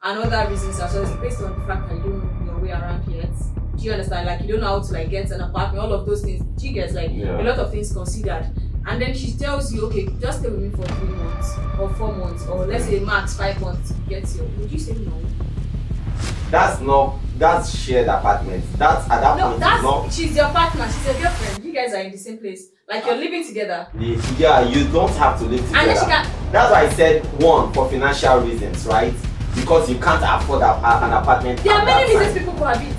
and other reasons as well. It's based on the fact that you don't know your way around yet. Do you understand? Like, you don't know how to like get an apartment, all of those things. Do you get like a lot of things considered? And then she tells you, okay, just stay with me for 3 months or 4 months, or let's say max 5 months to get your. Would you say no? That's shared apartment. That's at that point. No, she's your partner, she's your girlfriend. You guys are in the same place. Like you're living together. Yeah, you don't have to live together. And then she can. That's why I said one, for financial reasons, right? Because you can't afford an apartment. There are many reasons people cohabit.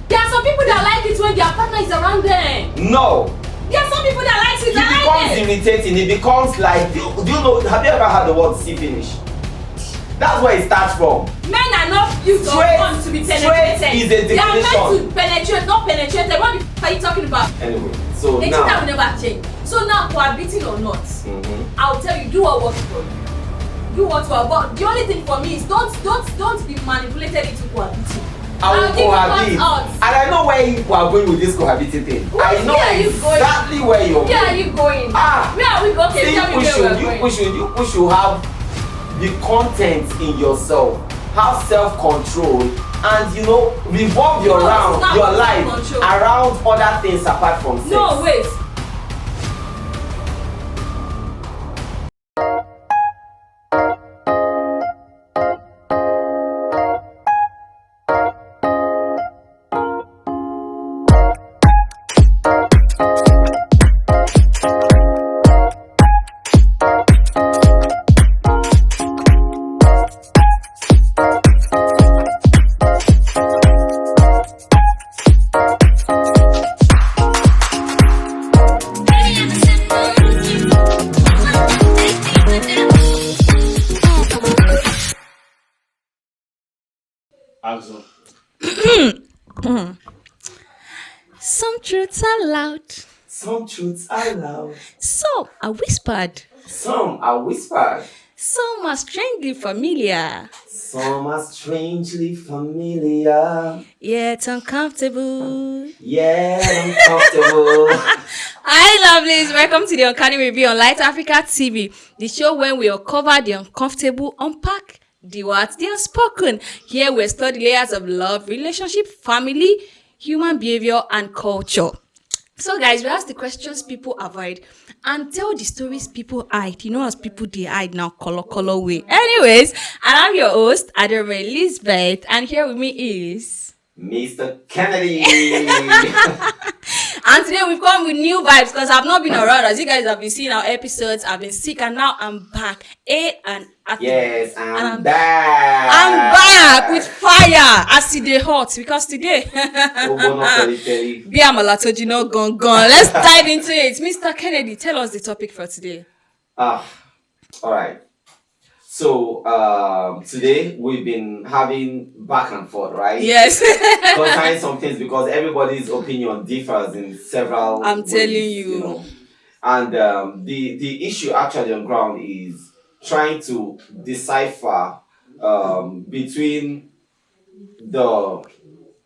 There are some people that like it when their partner is around them. No. There are some people that like it. It becomes irritating. It becomes like, do you know? Have you ever heard the word "see finish"? That's where it starts from. Men are not used or born to be penetrated. Is a they are meant definition. to penetrate, not penetrated. What are you talking about? Anyway, so the now thing will never change. So now, cohabiting or not, I'll tell you, do what works for you. Do what works. But the only thing for me is don't be manipulated into cohabiting. I will cohabit. And I know where you are going with this cohabiting thing. I know exactly where you're going. Where are you going? Where are we going? Okay, tell me where we're going. You should have the content in yourself. Have self-control and revolve your life around other things apart from sex. No, wait. Some truths are loud. Some truths are loud. Some are whispered. Some are whispered. Some are strangely familiar. Some are strangely familiar. Yet uncomfortable. Yeah, uncomfortable. Hi, lovelies. Welcome to the Uncanny Review on Light Africa TV, the show when we uncover the uncomfortable, unpack the what, the unspoken. Here we study layers of love, relationship, family, human behavior, and culture. So, guys, we ask the questions people avoid and tell the stories people hide. You know, as people they hide now, color way. Anyways, and I'm your host, Adore Elizabeth, and here with me is Mr. Kennedy. And today we've come with new vibes because I've not been around. As you guys have been seeing our episodes, I've been sick and now I'm back. Yes, I'm back. I'm back with fire. Acid hot because today. Be amala you know gone. Let's dive into it. Mr. Kennedy, tell us the topic for today. All right. So today we've been having back and forth, right? Yes. Concerning some things because everybody's opinion differs in several I'm ways, telling you. And the issue actually on ground is trying to decipher between the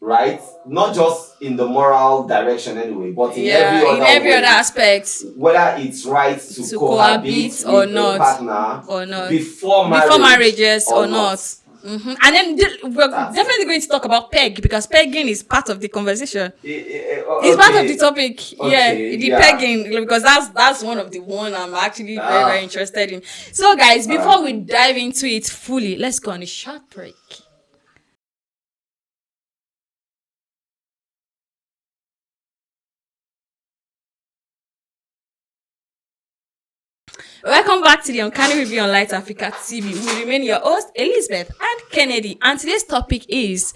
right, not just in the moral direction anyway, but in every other aspect, whether it's right to cohabit or with not, a partner or not before marriages or not. Mm-hmm. And then we're definitely going to talk about peg because pegging is part of the conversation. It's part of the topic. Pegging, because that's one of the one I'm actually very, very interested in. So guys, before we dive into it fully, let's go on a short break. Welcome back to the Uncanny Review on Light Africa TV. We remain your host, Elizabeth and Kennedy. And today's topic is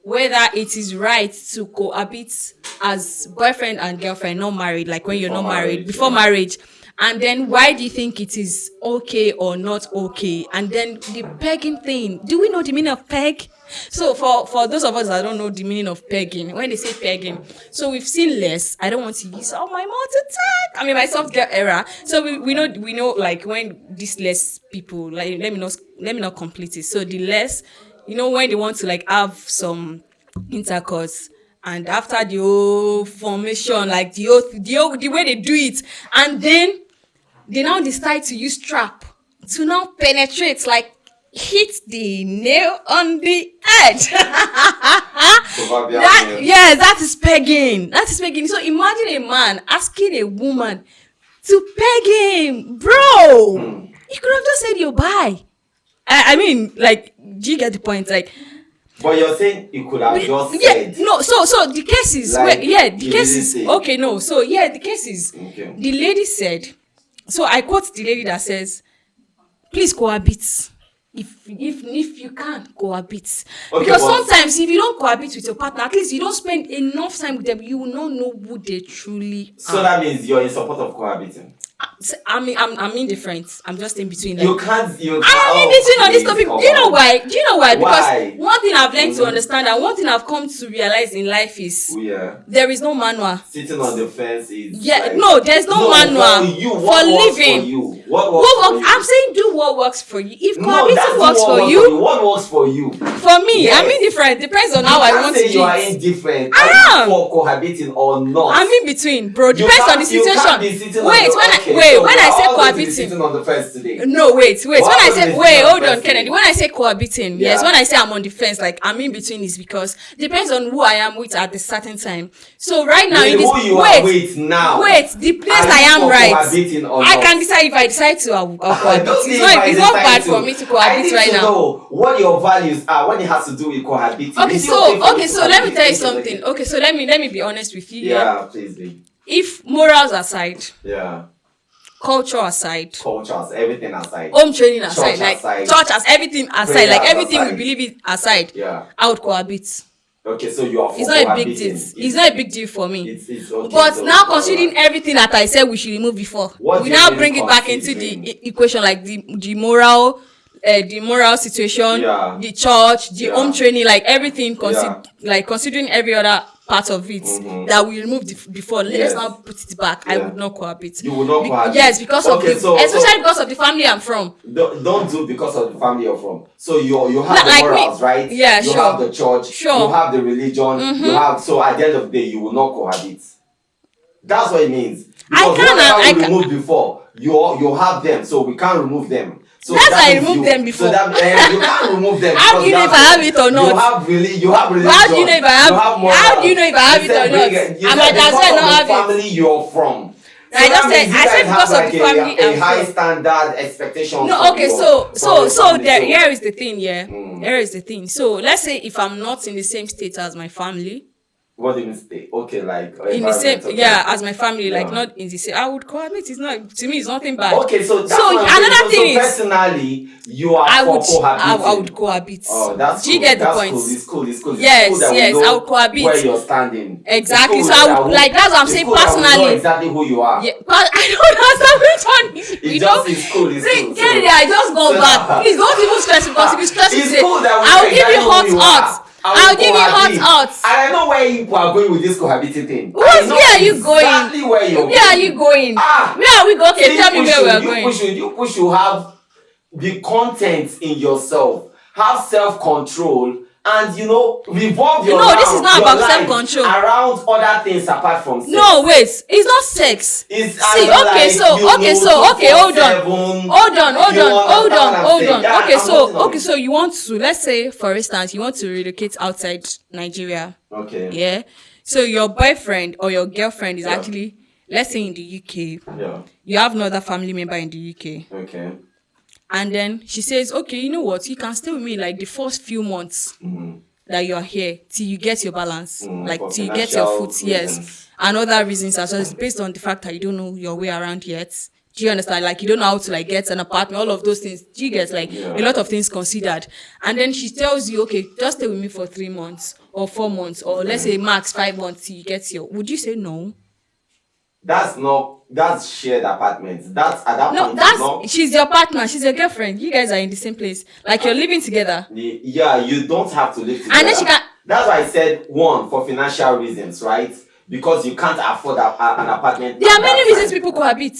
whether it is right to cohabit as boyfriend and girlfriend, not married, like when you're not married, before marriage. And then why do you think it is okay or not okay? And then the pegging thing. Do we know the meaning of peg? So for those of us that don't know the meaning of pegging, when they say pegging, so we've seen less. I don't want to use all my multitask. I mean my soft girl era. So we know like when these less people, like let me not complete it. So the less, when they want to like have some intercourse. And after the whole formation, like the way they do it, and then they now decide to use trap to now penetrate, like hit the nail on the head. Proverbial That, nail. yes, that is pegging. That is pegging. So imagine a man asking a woman to peg him, bro. You could have just said you bye. I mean, like, do you get the point? Like, But you're saying you could have just yeah, said. no. So the cases, Like, where, yeah, you the didn't cases. say. Okay, no. So yeah, the cases. Okay. The lady said. So I quote the lady that says, "Please cohabit. If you can cohabit, Okay, because but- sometimes if you don't cohabit with your partner, at least you don't spend enough time with them, you will not know who they truly So are." that means you're in support of cohabiting. I'm indifferent. I'm just in between. You Like, can't. You. I'm in oh, between on this please, topic. come Do you know on. why? Do you know why? Because Why? one thing I've learned to understand and one thing I've come to realize in life is Yeah. there is no manual. Sitting on the fence is. Yeah, like- no, there's no manual for you. for What works living. for you? What works What for works? you? I'm saying do what works for you. If No, cohabiting that's works what for works you, What works for you? for me, Yes. I'm indifferent. Depends on You how I can't want say to you do are it. indifferent. I Are am. you for cohabiting or not? I'm in between, bro. You Depends on the can't- you can't situation. be sitting on Wait, the- okay, when so I we are say all going to be cohabiting. sitting on the fence today. No, wait. What When I happened say is wait, you are hold on, first Kennedy. thing. When I say cohabiting, yes. Yeah. When I say I'm on the fence, like I'm in between, is because depends on who I am with at the certain time. So right now, in this who you wait, are with now. wait, the place Are I you am for right. cohabiting or I not? can decide if I decide to. I'll I cohabit. don't It's think not. I It's not decide bad for me to I cohabit need right to now. know what your values are when it has to do with cohabiting. Okay, Is it so for you to let me cohabit? tell you Is it something. okay? Okay, so let me be honest with you. Yeah, please be. If morals aside, Yeah. culture aside, Cultures, everything aside. home training aside, Church like aside. church as everything aside, Prayers like everything aside. we believe in aside, Yeah. I would cohabit. Okay, so you are for It's not a big cohabiting. deal. It's not a big deal for me. It's okay. But so now it's considering alright. everything that I said we should remove before, What we do you now mean bring it back into considering? the equation, like the moral situation, Yeah. the church, the Yeah. home training, like everything, Yeah. like considering every other part of it that we removed before. Yes. Let's now put it back. I Yeah. would not cohabit. You will not cohabit. Yes, because Okay, of so- especially because of the family I'm from. Don't do because of the family you're from. So you have the Like me. morals, right? Yeah, you sure. have the church. Sure. You have the religion. You have so at the end of the day you will not cohabit. That's what it means. Because can, whatever I we can. removed before, you have them, so we can't remove them. So That's that why I means removed them before. So that you can't remove them. How because do you know if I that's- have it or not? You have you have religion. How do you know if I have- You have morals. how do you know if I have You it said or not? bring it- you I said might as because well of not the have it. family you're from. I just that said- means you I said guys have because of the family a I'm high from. standard expectation. No, from okay, your- so from your family. there So- here is the thing, yeah. Here is the thing. So let's say if I'm not in the same state as my family, What do you mean stay? Okay, like in the same environment, okay. yeah, as my family, like Yeah. not in the same, I would cohabit. It's not, to me, it's nothing bad. Okay, so that's So what I'm saying. another So thing is personally, you are I for would cohabiting. I would cohabit. Oh, that's Do you cool. get the That's point? cool. It's cool. It's cool. It's Yes, cool that we yes, know I would cohabit. where you're standing. Exactly. It's So cool I that would, like, that's what I'm it's saying cool that we know personally. exactly who you are. Yeah, but I don't understand which one is, It's you just know. it's cool. It's See, cool. Kennedy, I just go so- back. Please don't even stress because if you stress It's it, cool that we I'll know give you exactly hot who you hot. are. I I'll will give you hot cohabit. hot. And I know where you are going with this cohabiting thing. Where I know are you going? exactly where you're Where are you going? Ah, Where are we going? Okay, See, tell me you where we are should- going. You should have the content in yourself, have self-control, and revolve your No, this is not your about life self-control. around other things apart from sex. No, wait. It's not sex. It's See, as okay, like, so you okay, know, so okay, hold on. 247. Hold on, hold You on, hold understand on, what I'm hold saying? on. Yeah, Okay, I'm holding on. so you want to, let's say, for instance, you want to relocate outside Nigeria. Okay. Yeah. So your boyfriend or your girlfriend is Yeah. actually, let's say, in the UK. Yeah. You have another family member in the UK. Okay. And then she says, okay, you know what? You can stay with me like the first few months that you are here till you get your balance. Like for till you get your financial foot, yes. reasons. And other reasons as well. It's based on the fact that you don't know your way around yet. Do you understand? Like you don't know how to like get an apartment, all of those things. Do you get like Yeah. a lot of things considered? And then she tells you, okay, just stay with me for 3 months or 4 months, or let's say max 5 months till you get your. Would you say no? That's shared apartments. That's at that No, point. that's not, she's your partner, she's your girlfriend. You guys are in the same place. Like you're living together. Yeah, you don't have to live together. And then she can. That's why I said one for financial reasons, right? Because you can't afford an apartment. There at are many that reasons time. people cohabit.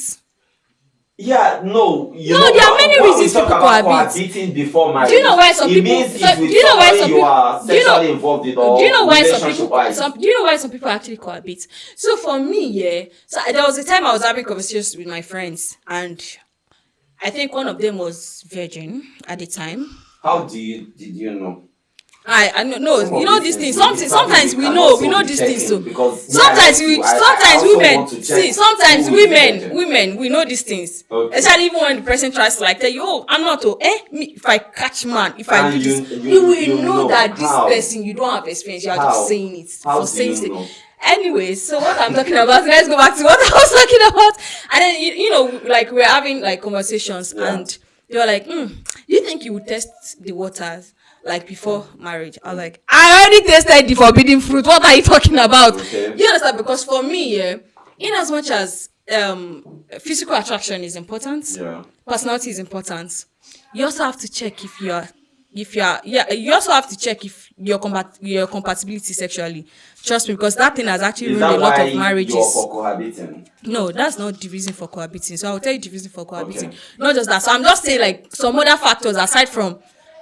Yeah, no. There are many when we reasons talk people about cohabit. cohabiting before marriage. Do you know why some it people? means So, it's do with you know why somebody some you people? are Do you know? sexually involved with, or Do you know why some people? relationship-wise. Do you know why some people actually cohabit? So for me, yeah. So there was a time I was having conversations with my friends, and I think one of them was virgin at the time. How did you know? I know no, Some you of know these these things. things Sometimes we can know also be these checked things in, too. because Sometimes I sometimes also women want to check see. Sometimes who is the virgin. women we know these things. Okay. Especially even when the person tries to like tell you, oh, I'm not. Oh, me if I catch man, if I And do this, you will know that this how. person you don't have experience. You are just How? saying it How for do saying you it. know? Anyway, so what I'm talking about, let's go back to what I was talking about. And then you know, like we're having like conversations, Yeah. and they were like, you think you would test the waters like before marriage? I was like, I already tasted the forbidden fruit. What are you talking about? Okay. You understand? Because for me, yeah, in as much as physical attraction is important, Yeah. personality is important. You also have to check you also have to check if your compatibility sexually. Trust me, because that thing has actually Is ruined a that lot why of you're marriages. for cohabiting? No, that's not the reason for cohabiting. So I'll tell you the reason for cohabiting. Okay. Not just that. So I'm just saying like some other factors aside from,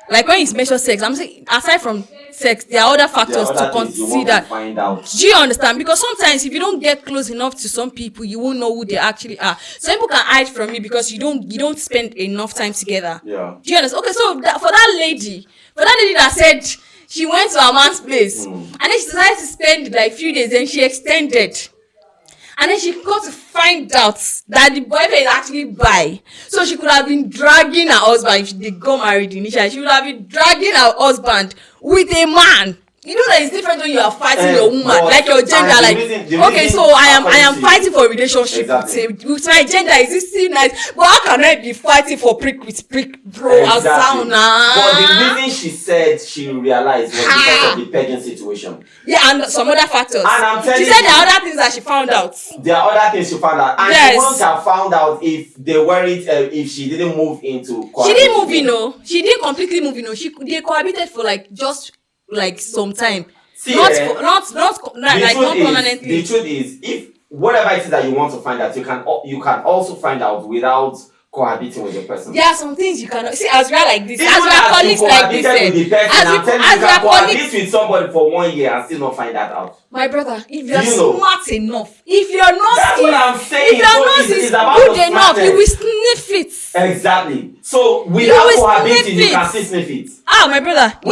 like when you mention sex, I'm saying aside from sex, there are other There factors are to other things you want to consider. find out. Do you understand? Because sometimes if you don't get close enough to some people, you won't know who they actually are. Some people can hide from you because you don't spend enough time together. Yeah. Do you understand? Okay, so for that lady that said she went to her man's place and then she decided to spend like few days, then she extended. And then she got to find out that the boyfriend is actually bi. So she could have been dragging her husband if they got married initially. She would have been dragging her husband with a man. You know that it's different when you are fighting your woman, like your gender. Like, okay, so I am fighting for a relationship with my gender. Is this still nice? But how can I be fighting for prick with prick, bro? Exactly. But the reason she said she realized was because of the pageant situation. Yeah, and some other factors. And I'm telling she said you, there are other things that she found out. There are other things she found out, and Yes. she wouldn't have found out if they weren't, if she didn't move into. She didn't move in, no. She didn't completely move in, no. They cohabited for like just like some time. See, not permanently. permanently. The truth is, if whatever it is that you want to find out, you can also find out without cohabiting with the person. There are some things you cannot see as we are like this. Even as we are colleagues like this. With the person, As we you can are colleagues. cohabit with somebody for 1 year and still not find that out. My brother, if you are smart enough, if your nose That's what I'm saying. if your So nose it's is about good the enough, you smartness. will sniff it. Exactly. So without will cohabiting, sniff you it. can still sniff it. Ah, my brother, you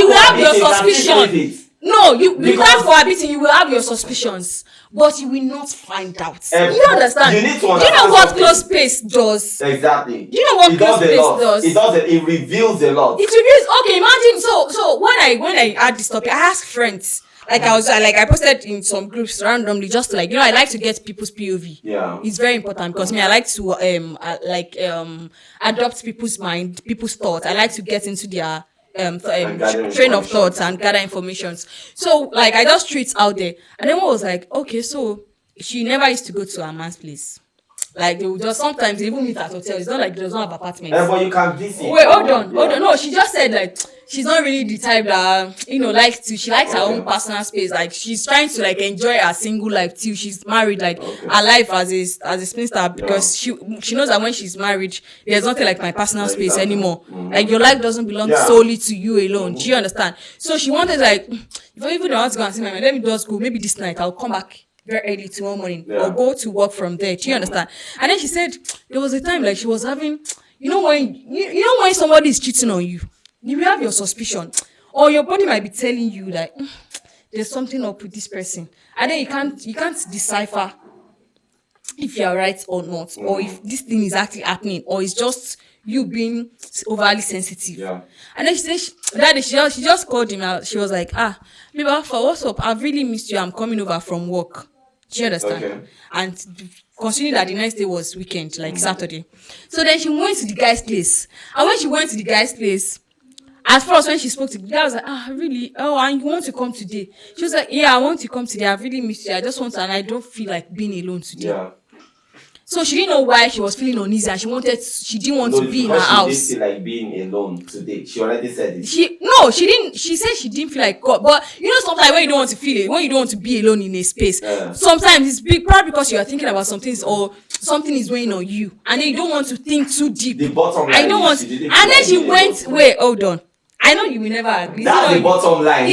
will have your suspicion. No, without cohabiting, you will have your suspicions, but you will not find out. You understand? You need to understand. Do you know what close space does? Exactly. Do you know what close space does? It does. It reveals a lot. It reveals. Okay, imagine. So when I had this topic, I asked friends. Like I posted in some groups randomly, just to like, I like to get people's POV. Yeah. It's very important because I like to adopt people's mind, people's thoughts. I like to get into their train of thoughts and gather information. So like I just tweet out there, and then one was like, okay, so she never used to go to her man's place. Like they would just sometimes they even meet at hotels. It's not like they don't have apartments. But you can visit. Wait, hold on. No, she just said like she's not really the type that she likes her own personal space. Like she's trying to like enjoy her single life till she's married. Like her life as a spinster, because she knows that when she's married, there's nothing like my personal space anymore. Like your life doesn't belong solely to you alone. Do you understand? So she wanted like, if I even want to go and see my man, let me just go. Maybe this night I'll come back very early tomorrow morning or go to work from there. Do you understand? And then she said there was a time like she was having, when somebody is cheating on you, you will have your suspicion, or your body might be telling you that there's something up with this person, and then you can't decipher if you're right or not, or if this thing is actually happening, or it's just you being overly sensitive. Yeah. And then she said, she just called him out. She was like, babe, Alpha, what's up? I've really missed you. I'm coming over from work. Do you understand? Okay. And considering that the next day was weekend, like Saturday. So then she went to the guy's place. And when she went to the guy's place, at first when she spoke to the guy, I was like, really? Oh, and you want to come today? She was like, yeah, I want to come today. I've really missed you. I just want to, and I don't feel like being alone today. Yeah. So she didn't know why she was feeling uneasy, and she didn't want to be in her house. She didn't feel like being alone today. She already said it. She didn't. She said she didn't feel like God. But sometimes when you don't want to feel it, when you don't want to be alone in a space, sometimes it's probably because you are thinking about some things or something is weighing on you, and then you don't want to think too deep. The bottom line. I don't want. And then she went. Wait, hold on. I know you will never agree. That's the bottom line.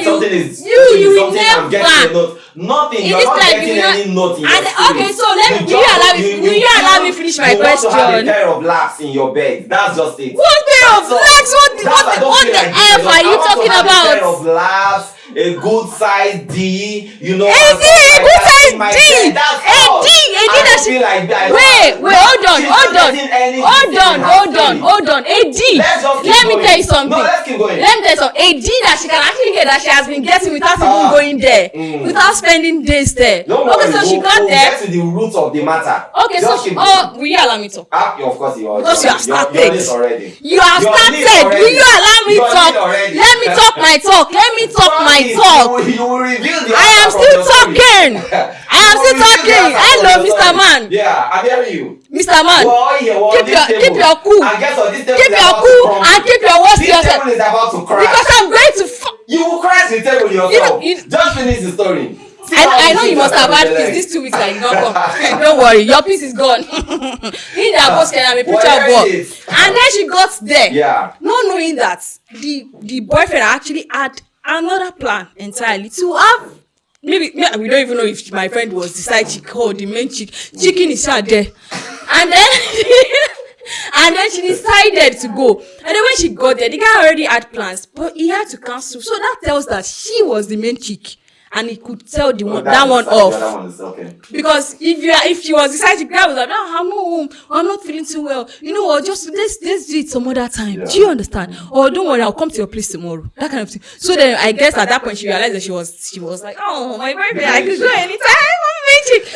Something is you will never. I'm getting a note. Nothing. It You're is not like getting you know. any note in your And spirit. okay, so let me. You Will you just- allow me? Will you allow me finish my you want to have a question? pair of laps in your bed. That's just it. What pair of That's all. legs? I don't What feel the like this F enough. are you I want to talking have a pair about? of laps, a good size D, you know, A and D, stuff a like good that size in my D, bed. That's a all. D, a D I that don't she. feel like that. Wait, hold on, She's hold not on, getting any hold detail on, in her hold on, story. hold on. A D. Let's just keep Let me going. tell you something. No, let's keep going. Let me tell you something. A D that she can actually get that she has been getting without even going there, without spending days there. Don't Okay, worry, so she got we'll there. get to the root of the matter. Okay, so Just keep going. will you allow me to? Of course you are. Because you have started. You're late already. You have You're started. late already. Will you allow me You're talk? late already. Let me talk my talk. Let me talk my Promise, talk. You will reveal the I am answer from still your story. talking. I am You still will reveal the talking. answer from Hello, your Mr. story. Man. Yeah, I'm hearing you. Mr. Man. We're all here. We're on this table. Keep your cool. And guess what? This table Keep is your about cool to crumble. and keep your words to This yourself. table is about to crash. Because I'm going to. You will crash the table yourself. You- Just finish the story. I know you must have had peace these 2 weeks that you don't come. Don't worry, your peace is gone. In that post, I'm a preacher of work. And then she got there. Yeah. Not knowing that the boyfriend actually had another plan entirely to have. Maybe yeah, we don't even know if my friend was the side chick or the main chick. Chicken is out there. And then and then she decided to go. And then when she got there, the guy already had plans, but he had to cancel. So that tells that she was the main chick. And he could tell that one off. The other one is okay. Because if she was the side chick, the guy was like, no, I'm not home. I'm not feeling too well. You know what? Just let's do it some other time. Yeah. Do you understand? Or don't worry, I'll come to your place tomorrow. That kind of thing. So then I guess at that point she realized that she was like, oh my boyfriend, I could go anytime.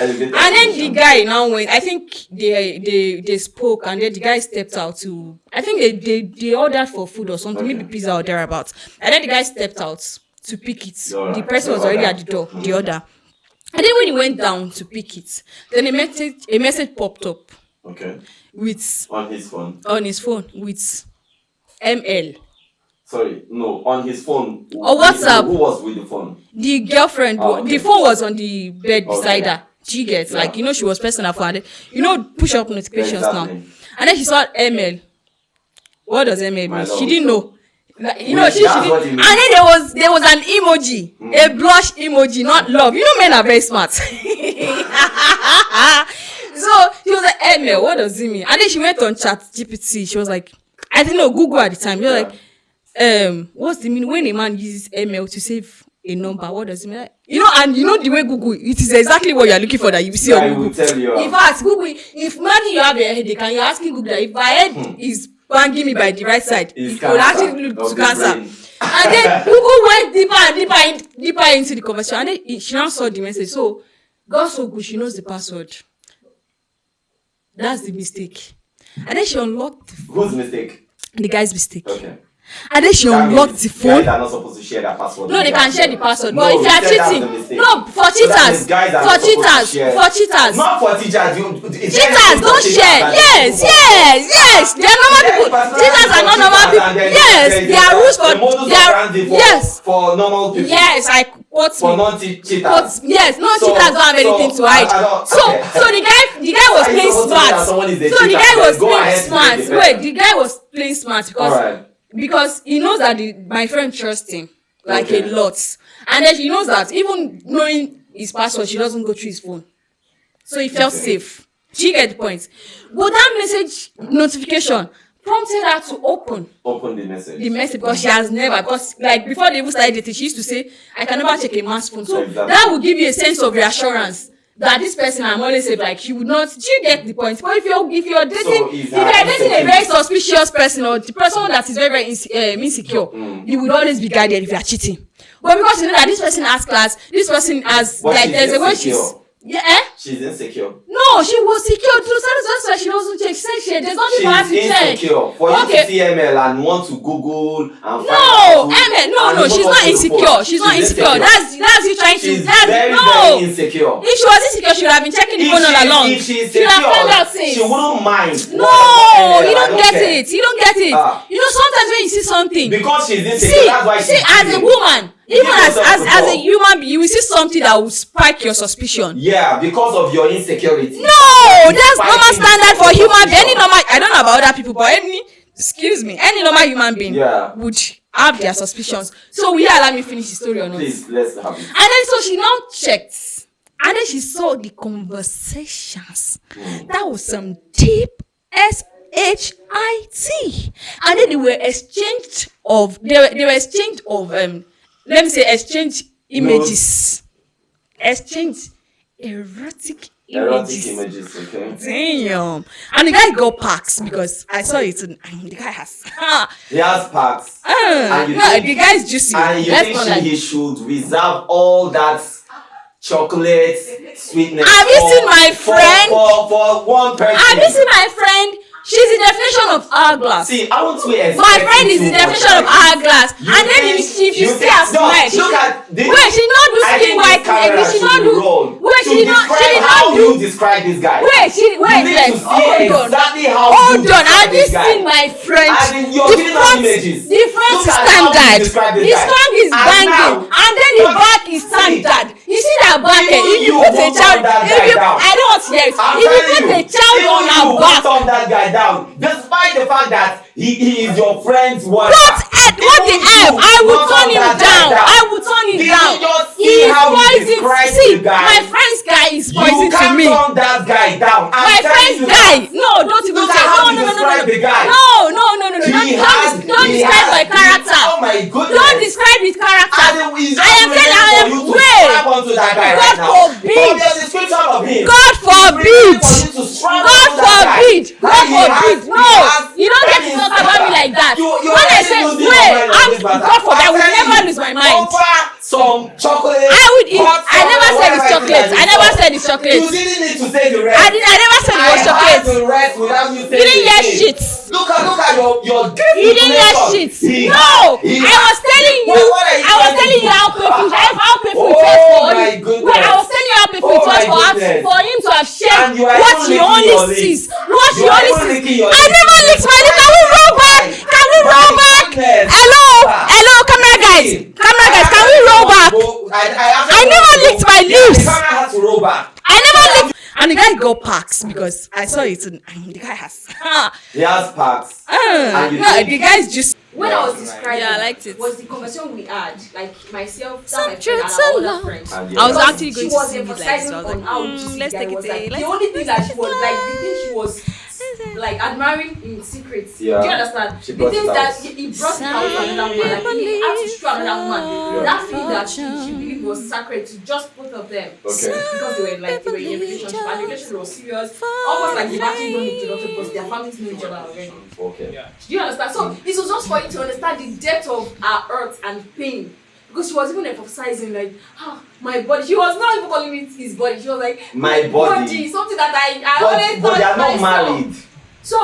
And then the guy now went. I think they spoke, and then the guy stepped out to. I think they ordered for food or something, maybe pizza or thereabouts. And then the guy stepped out to pick it. The person was already at the door, the order. And then when he went down to pick it, then a message popped up. Okay. With on his phone with ML. Sorry, no, on his phone. Or WhatsApp. Who was with the phone? The girlfriend. Okay. The phone was on the bed beside her. She gets like she was pressing her phone. Push up notifications now. And then she saw ML. What does ML mean? She didn't know. Like, she didn't. And then there was an emoji, a blush emoji, not love. Men are very smart. So she was like, ML, what does it mean? And then she went on Chat GPT. She was like, I didn't know Google at the time. She was like, what's the meaning when a man uses ML to save a number? What does it mean? And the way Google, it is exactly what you're looking for that you see on Google. Will tell you. In fact, Google, if imagine you have a headache and you're asking Google that if my head is banging me by the right side, it will actually look to cancer. And then Google went deeper into the conversation, and then she now saw the message. So God so good, she knows the password. That's the mistake. And then she unlocked whose mistake? The guy's mistake. Okay. And then she unlocked the phone. Guys are not supposed to share their password. No, they can share the password. But No, if you are you said that's the mistake. cheating, no, for So that means guys are not supposed to share. for cheaters. Not for teachers. Cheaters don't share. Yes. They are normal people. Cheaters are not normal people. Yes, there are rules for. Yes. For normal people. Yes, I quote For me. non-cheaters. Yes, non-cheaters don't have anything to hide. So the guy was playing smart. So the guy was playing smart. Wait, the guy was playing smart because he knows that my friend trusts him like a lot, and then he knows that even knowing his password, she doesn't go through his phone, so he felt safe. She get the point. But that message notification prompted her to open the message because she has never, because like before they even started dating, she used to say, I can never check a man's phone. So exactly. that would give you a sense of reassurance that this person, I'm always safe, like she would not. Do you get the point? But if you're dating, if you're dating a very suspicious person or the person that is very very insecure, you would always be guided if you are cheating. But because you know that this person has class, this person has there's a way she's. She's insecure. No, she was secure. That's why she doesn't check. She said there's nothing for her to check. She's insecure. For you to see ML and want to Google and find out. No, she's not insecure. She's not insecure. That's you trying to. She's very insecure. If she was insecure, she would have been checking the phone all along. If she's insecure, she wouldn't mind. No, you don't get it. Sometimes when you see something. Because she's insecure, that's why she's as a woman. Even as a human being, you will see something that will spike your suspicion. Yeah, because of your insecurity. No, that's normal standard for human being. Any normal, I don't know about other people, but any normal human being would have their suspicions. So will you allow me finish the story or not? Please, let's have it. And then so she now checked. And then she saw the conversations. That was some deep SHIT. And then they were exchanged of let me say exchange images. Exchange erotic Erotic images. images, okay? Damn. And the guy got packs because I saw it and the guy has He has packs. And you no, think, the guy is juicy. and you Let's think not lie. he should reserve all that chocolate sweetness Have you seen my friend? for one person? Have you seen my friend? She's the definition of hourglass. See, I want to expect My friend is too the much definition of of it. hourglass. And then if you see her no, smile, look at this. wait, she not do I skin think this white. camera She should not be do. rolled Wait, to she did not describe how do. you describe this guy. Wait, You need to see hold on. exactly how Hold you on, describe have you this guy. seen my friend? As in, you're giving us images. The front Look is at how you standard. describe this The guy. song is And banging. now, And then the don't- back is standard. You see that back? Even If you you put a won't child, turn that guy down. I don't want to hear it. I'm If you telling put you, a child even on you her won't back, turn that guy down, despite the fact that he is your friend's wife. what the F? I will turn him down. I will turn him Did down. you just He see is how you poison. describe See, the guy? my friend's guy is You poison to can't me. turn that guy down. I'm My telling friend's you guy. that. No, don't even Look say. at how you No. describe the guy. No. Don't He describe my has- character. Oh my goodness. Don't describe his character. And he's I am just telling waiting you, for you to wait. strap onto that guy God right now. forbid. From your description of him. God He's waiting forbid. for you to strap God onto that guy. forbid. God And he forbid. has- No, he has you don't get to penis talk about me matter. like that. You're When I already say losing your wait, mind on this matter. God forbid, I I'm will telling never you, lose my mind. Over some chocolate. I would eat. hot I never chocolate, said it's whatever it is chocolate. that I you never saw. said it's chocolate. You didn't need to say the rest. I never said it was I chocolate. had the rest without you saying You didn't hear the thing. shit. Look at your You didn't hear shit. No, I was telling you. What are you I was trying to telling you do? how painful it Oh was for my him. goodness. Wait, I was telling you how painful Oh it was my goodness. for him to have And shared you are what even he licking only your lips. sees. What You he are only even sees. licking your I lips. never licked my lips. Can we roll back? Can we roll My back? goodness. Hello, camera guys. Camera guys, can we roll back? I never licked my lips. The camera has to roll back. I never licked. And the guy got packs because I saw it and the guy has. He has packs. And you No, think- the guy is just. When I was describing, Yeah, I liked it. was the conversation we had, like myself, Some that my friend, and truths our and other love. friends. And I was Because actually She going to was see it like emphasizing this. I was on like, how juicy let's the take guy it was. a Like, let's the only thing that she was like, the take thing she was like admiring in secret. Yeah. Do you understand? She The brought things it that out. he brought it out to another woman, like he had to show another woman. Yeah. That thing that she believed was sacred to just both of them. Okay. Because they were in a relationship and the relationship was serious. Almost like they've actually done it together because their families know each other already. Okay. Do you understand? So this was just for you to understand the depth of her hurt and pain. Because she was even emphasizing like, my body. She was not even calling it his body. She was like, My body. something that I always But thought they are not myself. married. So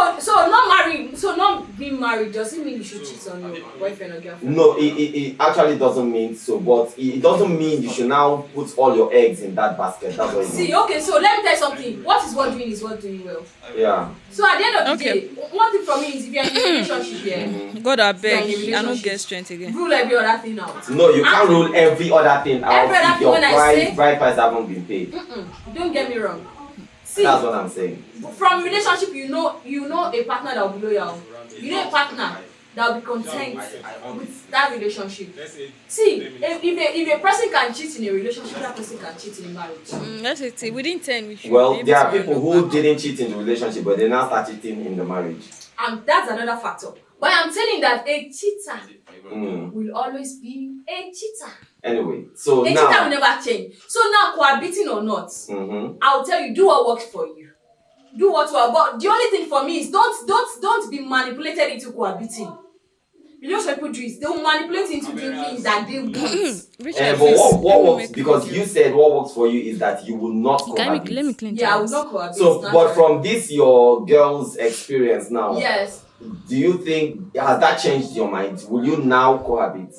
not married. So not being married doesn't mean you should cheat on your boyfriend or girlfriend. No, it actually doesn't mean so, but it doesn't mean you should now put all your eggs in that basket. That's what it See, means. okay, so let me tell you something. What is worth doing is worth doing well. Yeah. So at the end of the Okay. day, one thing for me is if you're in a relationship here, God, I You're beg. in a I don't relationship. get strength again. rule every other thing out. No, you can't rule every other thing out Every other if thing your when I say- bride price haven't been paid. Don't get me wrong. See, That's what I'm saying. from relationship, you know a partner that will be loyal. You know a partner that will be content with that relationship. See, if a person can cheat in a relationship, that person can cheat in a marriage. Let's say within 10 we should Well, be there are able to people run who didn't cheat in the relationship, but they now start cheating in the marriage. And that's another factor. But I'm telling that a cheater Mm. will always be a cheater. Anyway, so A cheater will now. never change. So now, cohabiting or not, Mm-hmm. I'll tell you, do what works for you. Do what works. But the only thing for me is don't be manipulated into cohabiting. You know what people do is they will manipulate into doing things that they want. But what works, because you said what works for you is that you will not cohabit. Let me clean Yeah, I will not cohabit. So, That's but right. from this your girl's experience now, Yes. do you think has that changed your mind? Will you now cohabit?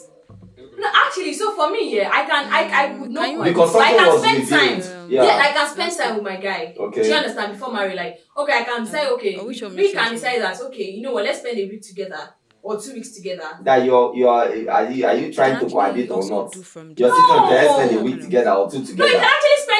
No, actually, so for me, yeah, I would not cohabit. Because But I something can was spend time. revealed. Yeah. Yeah. I can spend time with my guy. Okay. Do you understand? Before marriage, like, okay, I can say, okay, which one we makes can sense? decide that, okay, you know what, let's spend a week together or 2 weeks together. That are you trying to Can cohabit actually or also not? do from You're the- sitting there spend a No. week together or two No, you together. can actually spend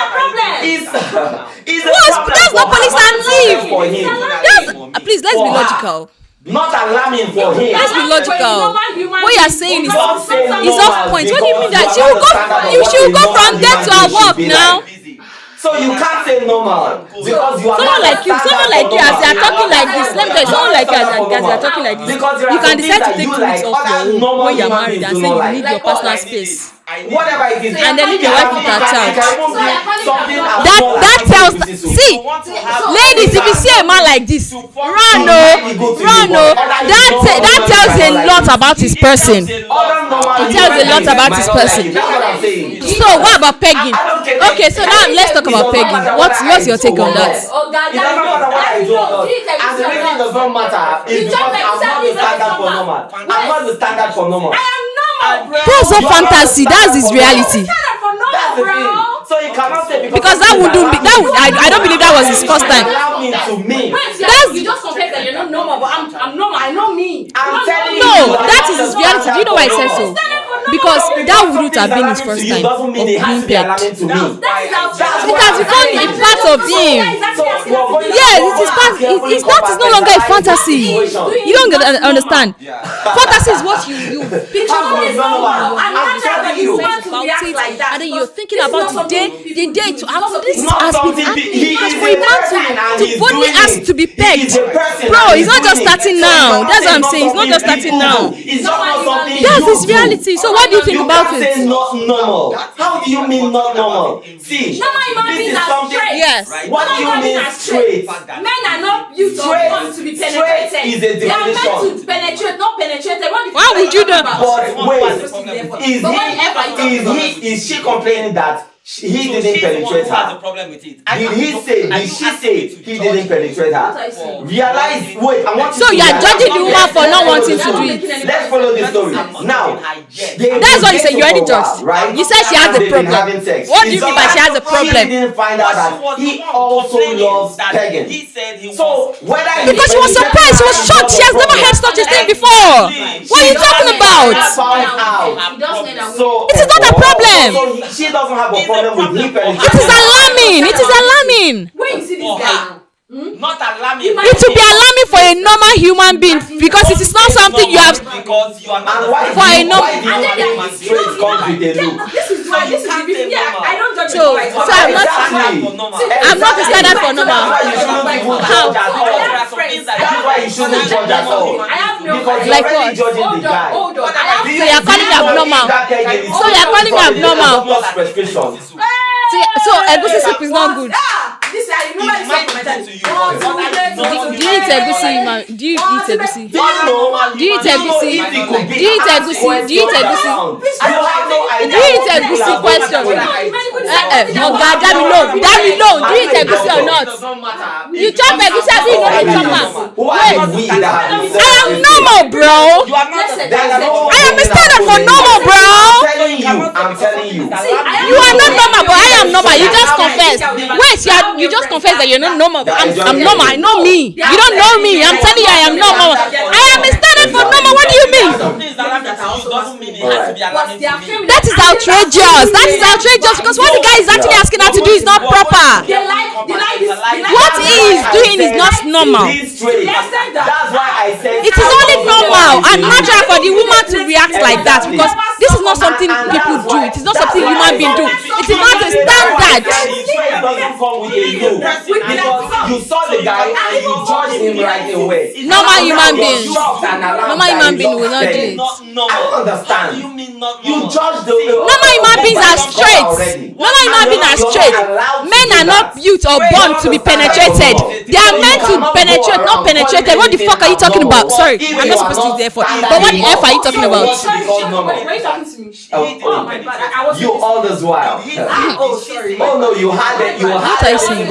a problem. It's a What? problem That's not for her, police and not thief. for him. Please, let's be For her. logical. Not alarming for him. Let's be logical. What you are saying is Don't say is normal off point. What do you mean because that you she will are not the go? standard of She will what go a from normal there to human her being should work be now. like. So you can't say normal because you are Someone not like you, someone like you, as they are talking like this. Let me tell you, someone like you, as they are talking like this. Because there You are can some decide to things take that 2 weeks you off like, your other own normal when you are human married beings and do say not you like. need your personal space. I whatever it is, And then leave your wife with her child. Something as That small that as tells this is see, ladies, if you see a man like this, run no, that tells a lot about his person. It tells a lot about his person. That's what I'm saying. So what about pegging? Okay, so now let's talk about pegging. What's your take on that? It doesn't matter what I do or not. And the reason it does not matter is because I'm not the standard for normal. I'm not the standard for normal. That's not fantasy. That's his reality. That's the thing. So you cannot say Because that wouldn't be that. I don't believe that was his first time. Allow me to me. That's you just confess that you're not normal, but I'm normal. I know me. I'm telling you. No, that is his reality. Do you know why I said so? Because that wouldn't have been his first time doesn't of mean it has being to be pegged. alarming to me. It has become a part of him. Yes, it is part. It's not. It's no longer a fantasy. You don't understand. Fantasy is what you picture from your mind. And then you're thinking about the day to happen. This has been happening. Because for a man to boldly ask to be pegged, bro, he's not just starting now. That's what I'm saying. He's not just starting now. That's his reality. So what do you think about it? Say not normal. How do you mean not normal? See, Normal human this beings is are something. straight. Yes. What do you mean straight? Men are not used to Straight- want to be straight penetrated. is a They are meant definition. to penetrate, not penetrated. What the Why fuck would are you do- talking about? But wait, But whenever you talk about is she complaining that he didn't penetrate her? problem with it. Did he say? Did she say he didn't penetrate her? What I say? Realize. Wait, I want you So to you are realize judging the woman for not wanting to do something. it. Let's follow the story. Now, That's what you said. You already judged. right? You said she has a And they've been problem. having sex. What do you It's mean not by she like has a problem? She didn't find out that he also loves pegging. He said he So whether Because she was surprised, she was shocked. She has never heard such a thing before. What are you talking about? So It is not a problem. So she doesn't have a problem with me penetrating. It is alarming. It is alarming. When you see this guy, not alarming. It will be alarming for a normal human being because it is not something you have. Because you are And why For a why no- do you think straight comes with a look? this is why this is the reason. Yeah, I don't judge So- you. so I'm not- I'm not a standard for normal. That's why you shouldn't even judge at all. That's why you shouldn't judge at all. I have no Because you're Like already what? judging the guy. Hold on. I have Do So you're calling me abnormal. So you're calling me abnormal. Prescriptions. So egusi soup is not good. This I remember this might one be from to you, my but time. Do you eat egusi, man? Do you eat egusi? Do you know? Do you eat egusi? Do you eat egusi? Do you eat egusi? Do you eat egusi? Question. No, God, that me know. That me know. Do you eat egusi or not? You chop egusi, I you know the chopper. Who are we that have been I am normal, bro. You are not Listen, I am a standard for normal, bro. I'm telling you. You are not normal, but I am normal. You just confess. Wait, you just confess that you're not normal. I'm normal. I know me. You don't know me. I'm telling you, I am normal. I am a standard for normal. What do you mean? something is alarming to you doesn't mean it has to be alarming to me. That is outrageous. That is outrageous because what the guy is actually asking her to do is not proper. They like this. What he is doing is not normal. That's why I said It is only normal and natural for the woman to react like that because this is not something people do. It is not something human beings do. It is not a standard. Doesn't come with a look because you saw the guy and you judged him right away. Normal human beings. Normal human being will not do it. I don't understand. You mean not You judge the Normal human beings are straight. Normal human beings are straight. Men are not built or born to be penetrated. They are meant to penetrate, not penetrated. What the fuck are you talking about? Sorry, I'm not supposed to use the F word. But what the F are you talking about? Why are you talking to me? Oh my god, I was You all this while. oh sorry. Oh no, you had it. You What had are you it. saying?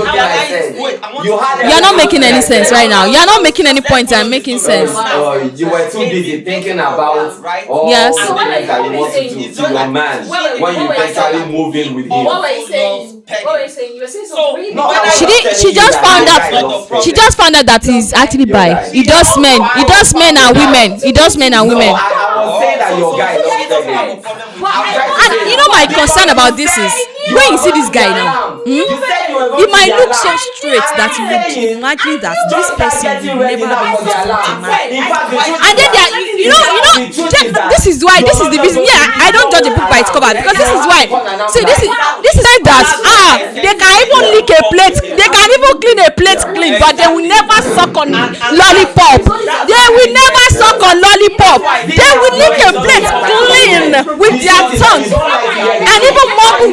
You had it. You're not making any sense right now. You're not making any points. I'm making sense. You were too busy thinking about all Yes. the things that you want to do to your man when you eventually move in with him. What were you saying? What were you saying? You were saying something really No, I was She not did. telling She you just that found this out. guy loves problem. She just found out that he's actually bi. He does men. He does men and women. He does men and No, women. I was saying that your guy loves problem. And you know my concern about this is when you see this guy now, he might look so straight that you would imagine that this person will never be with a man. And then there, this is why, this is the reason. Yeah, I don't judge a book by its cover because this is why. See, this is like that. They can even lick a plate. They can even clean a plate clean, but they will never suck on lollipop. They will never suck on lollipop. They will lick a plate clean with their tongue.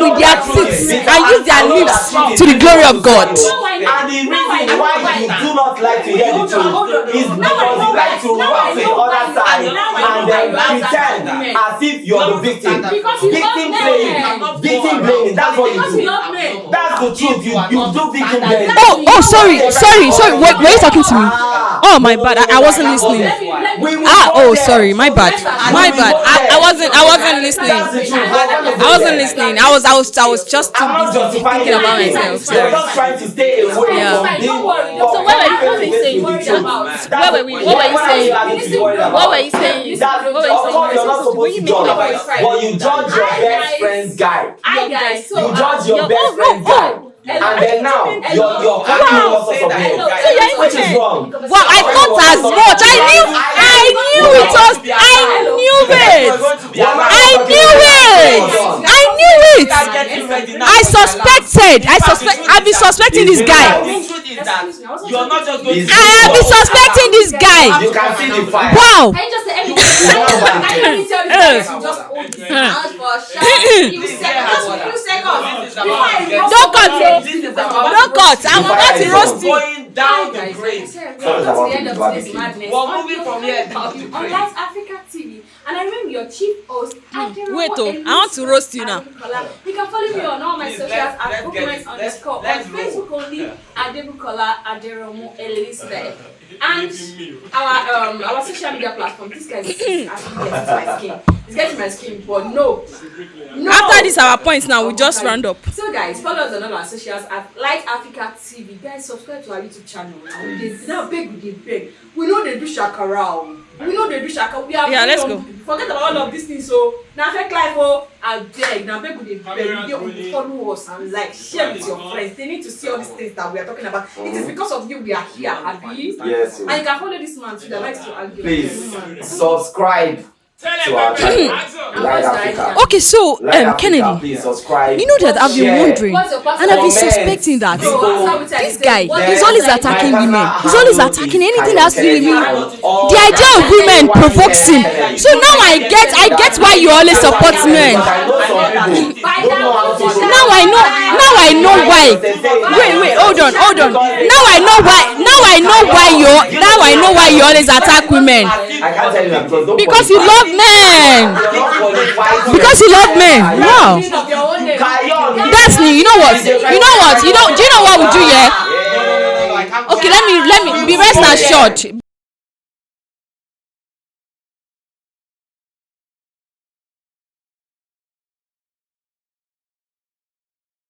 with their feet and use their lips to the glory of God. And the reason why you do not like to hear the truth is because you like to run to the other side and then pretend as if you're the victim. Victim blaming, that's what you do. That's the truth. You do victim blaming. Oh, sorry. Were you talking to me? Oh, my bad. I wasn't listening. Sorry, my bad. I wasn't listening. I was just too busy thinking about myself. Sorry. You're just trying to stay away from being. So what were you saying? What were you saying? Of course, you're not supposed to judge, but you judge your best friend's guy. You judge your best friend's guy. And then now you're calling him all sorts of names, which is wrong. Wow, I thought as much. I knew it. I've been suspecting this guy. You're not just going to. I have been suspecting this guy. You can see the fire. Wow. Can you just say anything? Just hold his hands for a few seconds. Don't cut. I'm about to roast you. Going down the grave. We're moving from here down the on grave. Light Africa TV, and I remember your chief host. Wait, I want to roast you now. You can follow me on all my socials at Bookments_. On Facebook only, Adebukola Aderomu Elizabeth. And our social media platform. This guy is actually getting my skin. It's getting my skin, but no. After this, our points now, we just round up. So guys, follow us on all our socials at Light Africa TV. Guys, subscribe to our YouTube channel. Now beg. We know they do shakara. We are let's go. Forget about all of these things. So now fake life, I beg. Now beg they follow us and like share with your friends. They need to see all these things that we are talking about. It is because of you we are here, Abby. Yes. And you can follow this man too that likes to argue. Please subscribe to our channel, Light Africa. Okay, so Kennedy, please subscribe. you know that I've been wondering, What's your password? and I've been Comment. suspecting that this guy, Yes. he's always attacking women. He's always attacking anything that has to do with me. The idea of women provokes him. So now I get why you always support men. Now I know why. Wait, hold on. Now I know why you always attack women. I can't tell you that Because you love men. Because you love men. Wow. Destiny, you know what? Do you know what we do here? Okay, let me be rest assured.